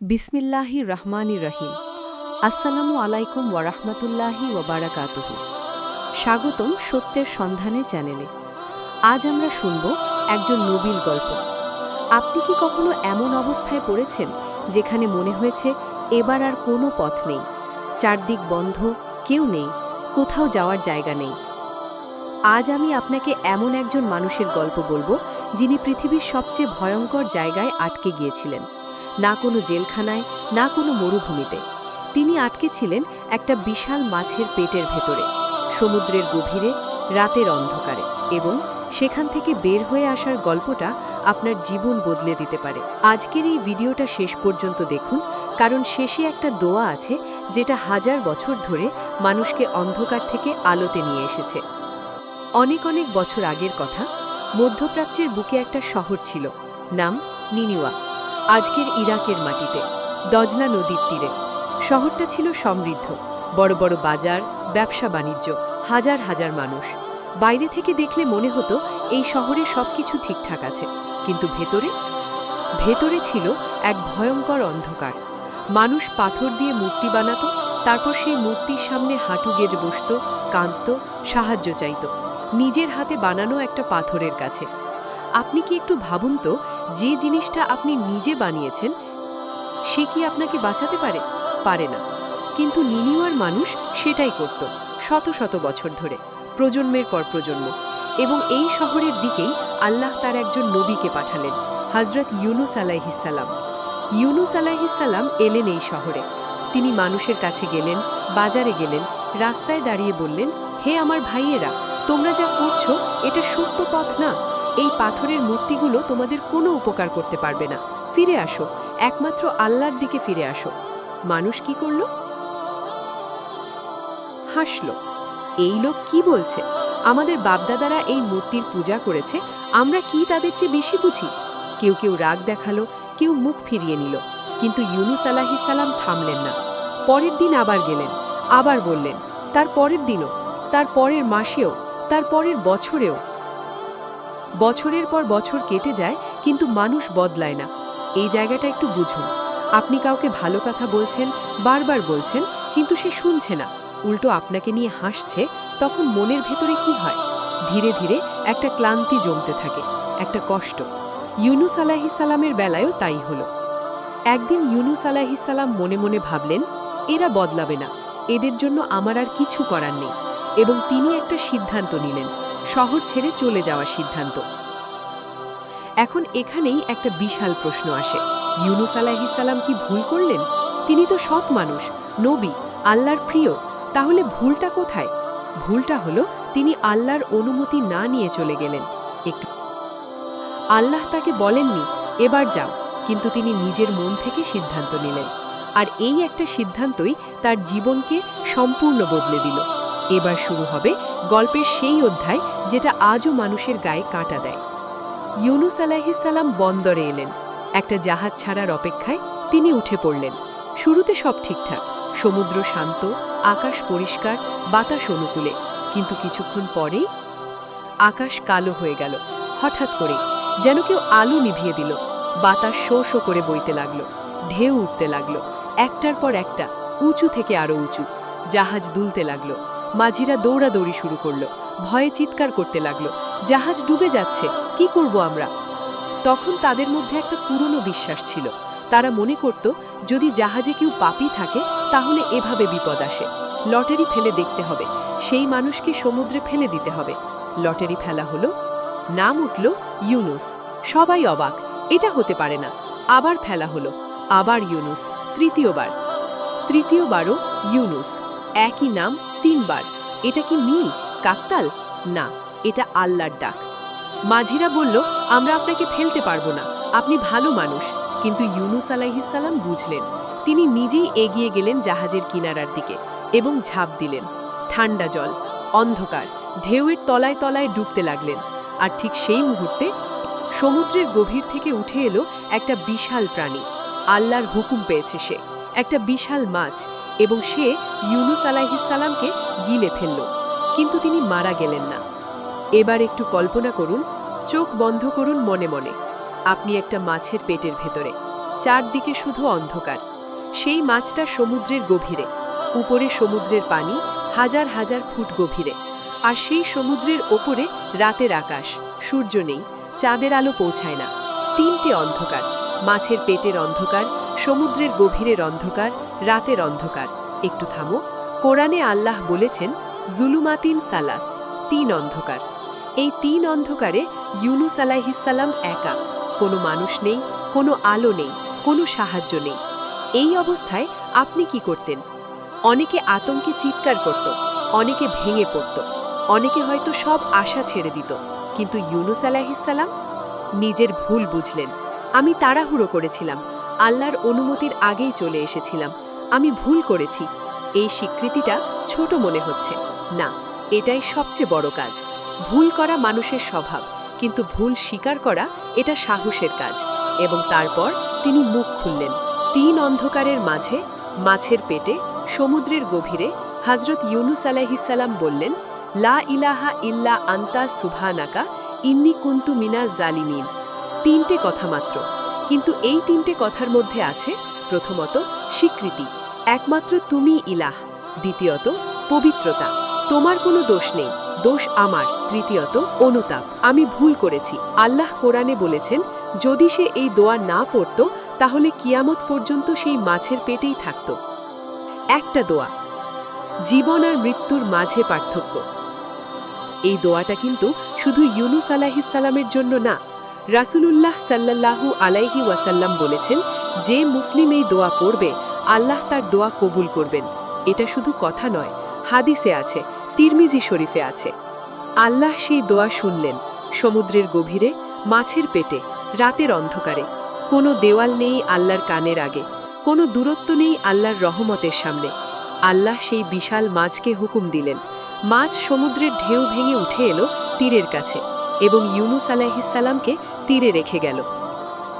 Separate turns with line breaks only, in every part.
বিসমিল্লাহির রহমানির রহিম। আসসালামু আলাইকুম ওয়ারাহমাতুল্লাহি ওয়াবারাকাতুহু। স্বাগতম সত্যের সন্ধানে চ্যানেলে। আজ আমরা শুনব একজন নবীর গল্প। আপনি কি কখনো এমন অবস্থায় পড়েছেন যেখানে মনে হয়েছে এবার আর কোনো পথ নেই, চারদিক বন্ধ, কেউ নেই, কোথাও যাওয়ার জায়গা নেই? আজ আমি আপনাকে এমন একজন মানুষের গল্প বলবো যিনি পৃথিবীর সবচেয়ে ভয়ঙ্কর জায়গায় আটকে গিয়েছিলেন। না কোনো জেলখানায়, না কোনো মরুভূমিতে। তিনি আটকে ছিলেন একটা বিশাল মাছের পেটের ভেতরে, সমুদ্রের গভীরে, রাতের অন্ধকারে। এবং সেখান থেকে বের হয়ে আসার গল্পটা আপনার জীবন বদলে দিতে পারে। আজকের এই ভিডিওটা শেষ পর্যন্ত দেখুন, কারণ শেষে একটা দোয়া আছে যেটা হাজার বছর ধরে মানুষকে অন্ধকার থেকে আলোতে নিয়ে এসেছে। অনেক অনেক বছর আগের কথা, মধ্যপ্রাচ্যের বুকে একটা শহর ছিল, নাম নিনিওয়া। আজকের ইরাকের মাটিতে, দজলা নদীর তীরে। শহরটা ছিল সমৃদ্ধ, বড় বড় বাজার, ব্যবসা বাণিজ্য, হাজার হাজার মানুষ। বাইরে থেকে দেখলে মনে হতো এই শহরে সবকিছু ঠিকঠাক আছে, কিন্তু ভেতরে ভেতরে ছিল এক ভয়ঙ্কর অন্ধকার। মানুষ পাথর দিয়ে মূর্তি বানাতো, তারপর সেই মূর্তির সামনে হাঁটু গেড়ে বসত, কাঁদত, সাহায্য চাইত, নিজের হাতে বানানো একটা পাথরের কাছে। আপনি কি একটু ভাবুন তো, যে জিনিসটা আপনি নিজে বানিয়েছেন সে কি আপনাকে বাঁচাতে পারে? পারে না। কিন্তু নিনিওয়ার মানুষ সেটাই করত, শত শত বছর ধরে, প্রজন্মের পর প্রজন্ম। এবং এই শহরের দিকেই আল্লাহ তার একজন নবীকে পাঠালেন, হযরত ইউনুস আলাইহিসসালাম। ইউনুস আলাইহিসসালাম এলেন এই শহরে। তিনি মানুষের কাছে গেলেন, বাজারে গেলেন, রাস্তায় দাঁড়িয়ে বললেন, হে আমার ভাইয়েরা, তোমরা যা করছো এটা সত্য পথ না। এই পাথরের মূর্তিগুলো তোমাদের কোনো উপকার করতে পারবে না। ফিরে আসো, একমাত্র আল্লাহর দিকে ফিরে আসো। মানুষ কি করল? হাসল। এই লোক কি বলছে? আমাদের বাপদাদারা এই মূর্তির পূজা করেছে, আমরা কি তাদের চেয়ে বেশি বুঝি? কেউ কেউ রাগ দেখালো, কেউ মুখ ফিরিয়ে নিল। কিন্তু ইউনুস আলাইহিসসালাম থামলেন না। পরের দিন আবার গেলেন, আবার বললেন, তার পরের দিনও, তার পরের মাসেও, তার পরের বছরেও। বছরের পর বছর কেটে যায়, কিন্তু মানুষ বদলায় না। এই জায়গাটা একটু বুঝুন। আপনি কাউকে ভালো কথা বলছেন, বারবার বলছেন, কিন্তু সে শুনছে না, উল্টো আপনাকে নিয়ে হাসছে। তখন মনের ভেতরে কি হয়? ধীরে ধীরে একটা ক্লান্তি জমতে থাকে, একটা কষ্ট। ইউনুস আলাইহিসসালামের বেলায়ও তাই হলো। একদিন ইউনুস আলাইহিসসালাম মনে মনে ভাবলেন, এরা বদলাবে না, এদের জন্য আমার আর কিছু করার নেই। এবং তিনি একটা সিদ্ধান্ত নিলেন, শহর ছেড়ে চলে যাওয়ার সিদ্ধান্ত। এখন এখানেই একটা বিশাল প্রশ্ন আসে, ইউনুস আলাইহিসসালাম কি ভুল করলেন? তিনি তো সৎ মানুষ, নবী, আল্লাহর প্রিয়। তাহলে ভুলটা কোথায়? ভুলটা হলো তিনি আল্লাহর অনুমতি না নিয়ে চলে গেলেন। একটু আল্লাহ তাকে বলেননি এবার যাও, কিন্তু তিনি নিজের মন থেকে সিদ্ধান্ত নিলেন। আর এই একটা সিদ্ধান্তই তার জীবনকে সম্পূর্ণ বদলে দিল। এবার শুরু হবে গল্পের সেই অধ্যায় যেটা আজও মানুষের গায়ে কাঁটা দেয়। ইউনুস আলাইহিসসালাম বন্দরে এলেন। একটা জাহাজ ছাড়ার অপেক্ষায় তিনি উঠে পড়লেন। শুরুতে সব ঠিকঠাক, সমুদ্র শান্ত, আকাশ পরিষ্কার, বাতাস অনুকূলে। কিন্তু কিছুক্ষণ পরেই আকাশ কালো হয়ে গেল, হঠাৎ করে, যেন কেউ আলো নিভিয়ে দিল। বাতাস শো শো করে বইতে লাগলো, ঢেউ উঠতে লাগলো, একটার পর একটা, উঁচু থেকে আরো উঁচু। জাহাজ দুলতে লাগলো, মাঝিরা দৌড়াদৌড়ি শুরু করলো, ভয়ে চিৎকার করতে লাগলো, জাহাজ ডুবে যাচ্ছে, কি করব আমরা? তখন তাদের মধ্যে একটা পুরনো বিশ্বাস ছিল। তারা মনে করত, যদি জাহাজে কেউ পাপী থাকে তাহলে এভাবে বিপদ আসে। লটারি ফেলে দেখতে হবে, সেই মানুষকে সমুদ্রে ফেলে দিতে হবে। লটারি ফেলা হলো, নাম উঠল ইউনুস। সবাই অবাক, এটা হতে পারে না। আবার ফেলা হলো, আবার ইউনুস, তৃতীয়বার। তৃতীয়বারও ইউনুস, একই নাম তিনবার। এটা কি মিল, কাকতাল? না, এটা আল্লাহর ডাক। মাঝিরা বলল, আমরা আপনাকে ফেলতে পারবো না, আপনি ভালো মানুষ। কিন্তু ইউনুস আলাইহিসসালাম বুঝলেন। তিনি নিজেই এগিয়ে গেলেন জাহাজের কিনারার দিকে এবং ঝাঁপ দিলেন। ঠান্ডা জল, অন্ধকার, ঢেউয়ের তলায় তলায় ডুবতে লাগলেন। আর ঠিক সেই মুহূর্তে সমুদ্রের গভীর থেকে উঠে এলো একটা বিশাল প্রাণী। আল্লাহর হুকুম পেয়েছে সে, একটা বিশাল মাছ, এবং সে ইউনুস আলাইহিসসালামকে গিলে ফেলল। কিন্তু তিনি মারা গেলেন না। এবার একটু কল্পনা করুন, চোখ বন্ধ করুন মনে মনে। আপনি একটা মাছের পেটের ভেতরে, চারদিকে শুধু অন্ধকার। সেই মাছটা সমুদ্রের গভীরে, উপরে সমুদ্রের পানি হাজার হাজার ফুট গভীরে, আর সেই সমুদ্রের ওপরে রাতের আকাশ, সূর্য নেই, চাঁদের আলো পৌঁছায় না। তিনটে অন্ধকার, মাছের পেটের অন্ধকার, সমুদ্রের গভীরের অন্ধকার, রাতের অন্ধকার। একটু থামো, কোরআনে আল্লাহ বলেছেন জুলুমাতিন সালাস, তিন অন্ধকার। এই তিন অন্ধকারে ইউনুস আলাইহিসসালাম একা, কোনো মানুষ নেই, কোনো আলো নেই, কোনো সাহায্য নেই। এই অবস্থায় আপনি কি করতেন? অনেকে আতঙ্কে চিৎকার করত, অনেকে ভেঙে পড়ত, অনেকে হয়তো সব আশা ছেড়ে দিত। কিন্তু ইউনুস আলাইহিসসালাম নিজের ভুল বুঝলেন। আমি তাড়াহুড়ো করেছিলাম, আল্লাহর অনুমতির আগেই চলে এসেছিলাম, আমি ভুল করেছি। এই স্বীকৃতিটা ছোট মনে হচ্ছে না, এটাই সবচেয়ে বড় কাজ। ভুল করা মানুষের স্বভাব, কিন্তু ভুল স্বীকার করা এটা সাহসের কাজ। এবং তারপর তিনি মুখ খুললেন। তিন অন্ধকারের মাঝে, মাছের পেটে, সমুদ্রের গভীরে হযরত ইউনুস আলাইহিসসালাম বললেন, লা ইলাহা ইল্লা আনতা সুবহানাকা ইন্নী কুনতু মিনাজ জালিমিন। তিনটে কথা মাত্র, কিন্তু এই তিনটে কথার মধ্যে আছে প্রথমত স্বীকৃতি, একমাত্র তুমিই ইলাহ। দ্বিতীয়ত পবিত্রতা, তোমার কোনো দোষ নেই, দোষ আমার। তৃতীয়ত অনুতাপ, আমি ভুল করেছি। আল্লাহ কোরআনে বলেছেন যদি সে এই দোয়া না পড়ত তাহলে কিয়ামত পর্যন্ত সেই মাছের পেটেই থাকত। একটা দোয়া, জীবন আর মৃত্যুর মাঝে পার্থক্য। এই দোয়াটা কিন্তু শুধু ইউনুস আলাইহিসসালামের জন্য না, রাসূলুল্লাহ সাল্লাল্লাহু আলাইহি ওয়াসাল্লাম বলেছেন যে মুসলিম এই দোয়া পড়বে আল্লাহ তার দোয়া কবুল করবেন। এটা শুধু কথা নয়, হাদিসে আছে, তিরমিজি শরীফে আছে। আল্লাহ সেই দোয়া শুনলেন, সমুদ্রের গভীরে, মাছের পেটে, রাতের অন্ধকারে। কোনো দেওয়াল নেই আল্লাহর কানের আগে, কোনো দূরত্ব নেই আল্লাহর রহমতের সামনে। আল্লাহ সেই বিশাল মাছকে হুকুম দিলেন, মাছ সমুদ্রের ঢেউ ভেঙে উঠে এলো তীরের কাছে এবং ইউনুস আলাইহিসসালামকে তীরে রেখে গেল।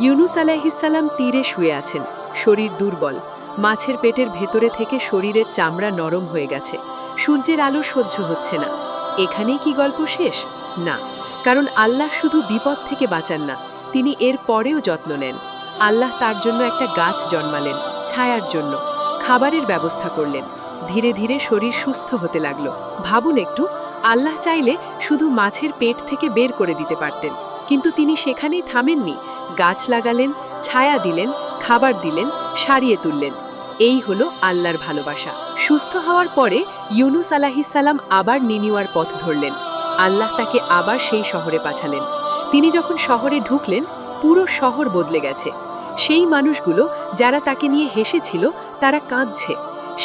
ইউনুস আলাইহিসসালাম তীরে শুয়ে আছেন, শরীর দুর্বল, মাছের পেটের ভেতরে থেকে শরীরের চামড়া নরম হয়ে গেছে, সূর্যের আলো সহ্য হচ্ছে না। এখানেই কি গল্প শেষ? না, কারণ আল্লাহ শুধু বিপদ থেকে বাঁচান না, তিনি এর পরেও যত্ন নেন। আল্লাহ তার জন্য একটা গাছ জন্মালেন, ছায়ার জন্য খাবারের ব্যবস্থা করলেন। ধীরে ধীরে শরীর সুস্থ হতে লাগলো। ভাবুন একটু, আল্লাহ চাইলে শুধু মাছের পেট থেকে বের করে দিতে পারতেন, কিন্তু তিনি সেখানেই থামেননি। গাছ লাগালেন, ছায়া দিলেন, খাবার দিলেন, সারিয়ে তুললেন। এই হলো আল্লাহর ভালোবাসা। সুস্থ হওয়ার পরে ইউনুস আলাইহিসসালাম আবার নিনিওয়ার পথ ধরলেন। আল্লাহ তাকে আবার সেই শহরে পাঠালেন। তিনি যখন শহরে ঢুকলেন, পুরো শহর বদলে গেছে। সেই মানুষগুলো যারা তাকে নিয়ে হেসেছিল তারা কাঁদছে।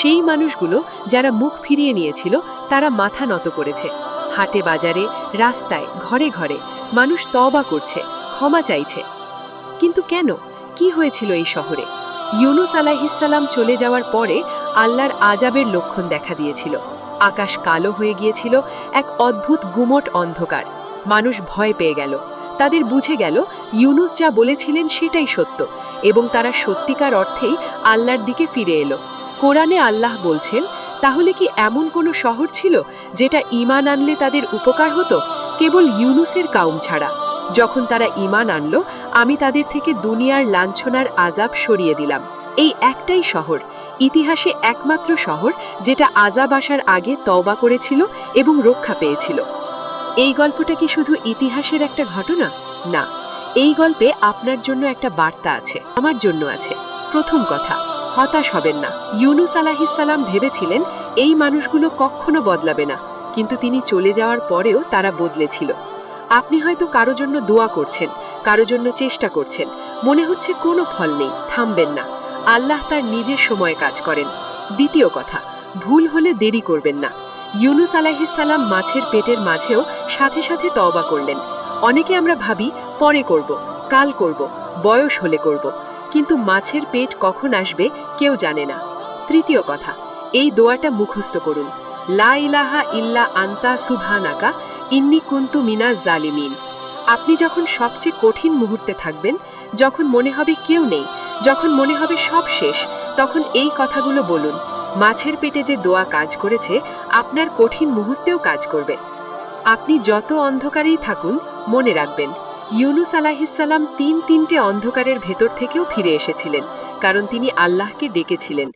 সেই মানুষগুলো যারা মুখ ফিরিয়ে নিয়েছিল তারা মাথা নত করেছে। হাটে বাজারে, রাস্তায়, ঘরে ঘরে মানুষ তওবা করছে, ক্ষমা চাইছে। কিন্তু কেন? কি হয়েছিল এই শহরে? ইউনুস আলাইহিসসালাম চলে যাওয়ার পরে আল্লাহর আযাবের লক্ষণ দেখা দিয়েছিল। আকাশ কালো হয়ে গিয়েছিল, এক অদ্ভুত গুমট অন্ধকার। মানুষ ভয় পেয়ে গেল। তাদের বুঝে গেল ইউনুস যা বলেছিলেন সেটাই সত্য, এবং তারা সত্যিকার অর্থেই আল্লাহর দিকে ফিরে এলো। কোরআনে আল্লাহ বলছেন, তাহলে কি এমন কোনো শহর ছিল যেটা ঈমান আনলে তাদের উপকার হতো? কেবল ইউনুসের কাউম ছাড়া। যখন তারা ঈমান আনলো, আমি তাদের থেকে দুনিয়ার লাঞ্ছনার আযাব সরিয়ে দিলাম। এই একটাই শহর, ইতিহাসে একমাত্র শহর যেটা আযাব আসার আগে তওবা করেছিল এবং রক্ষা পেয়েছিল। এই গল্পটা কি শুধু ইতিহাসের একটা ঘটনা? না, এই গল্পে আপনার জন্য একটা বার্তা আছে, আমার জন্য আছে। প্রথম কথা, হতাশ হবেন না। ইউনুস আলাইহিসসালাম ভেবেছিলেন এই মানুষগুলো কখনো বদলাবে না, কিন্তু তিনি চলে যাওয়ার পরেও তারা বদলেছিল। আপনি হয়তো কারো জন্য দোয়া করছেন, কারো জন্য চেষ্টা করছেন, মনে হচ্ছে কোনো ফল নেই। থামবেন না, আল্লাহ তার নিজের সময়ে কাজ করেন। দ্বিতীয় কথা, ভুল হলে দেরি করবেন না। ইউনুস আলাইহিসসালাম মাছের পেটের মাঝেও সাথে সাথে তওবা করলেন। অনেকে আমরা ভাবি পরে করব, কাল করব, বয়স হলে করব, কিন্তু মাছের পেট কখন আসবে কেউ জানে না। তৃতীয় কথা, এই দোয়াটা মুখস্থ করুন, লা ইলাহা ইল্লা আনতা সুবহানাকা ইন্নী কুনতু মিনাজ জালিমিন। আপনি যখন সবচেয়ে কঠিন মুহূর্তে থাকবেন, যখন মনে হবে কেউ নেই, যখন মনে হবে সব শেষ, তখন এই কথাগুলো বলুন। মাছের পেটে যে দোয়া কাজ করেছে, আপনার কঠিন মুহূর্তেও কাজ করবে। আপনি যত অন্ধকারেই থাকুন, মনে রাখবেন ইউনুস আলাইহিসসালাম তিনটে অন্ধকারের ভেতর থেকেও ফিরে এসেছিলেন, কারণ তিনি আল্লাহকে ডেকেছিলেন।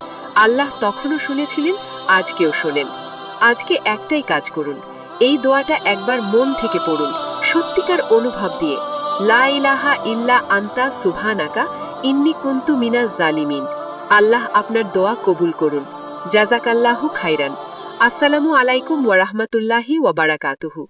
আল্লাহ তখনও শুনেছিলেন, আজকেও শোনেন। আজকে একটাই কাজ করুন, এই দোয়াটা একবার মন থেকে পড়ুন, সত্যিকার অনুভব দিয়ে। লা ইলাহা ইল্লা আন্তা সুবহানাকা ইন্নী কুনতু মিনাজ জালিমিন। আল্লাহ আপনার দোয়া কবুল করুন। জাযাকাল্লাহু খাইরান। আসসালামু আলাইকুম ওয়া রাহমাতুল্লাহি ওয়া বারাকাতুহু।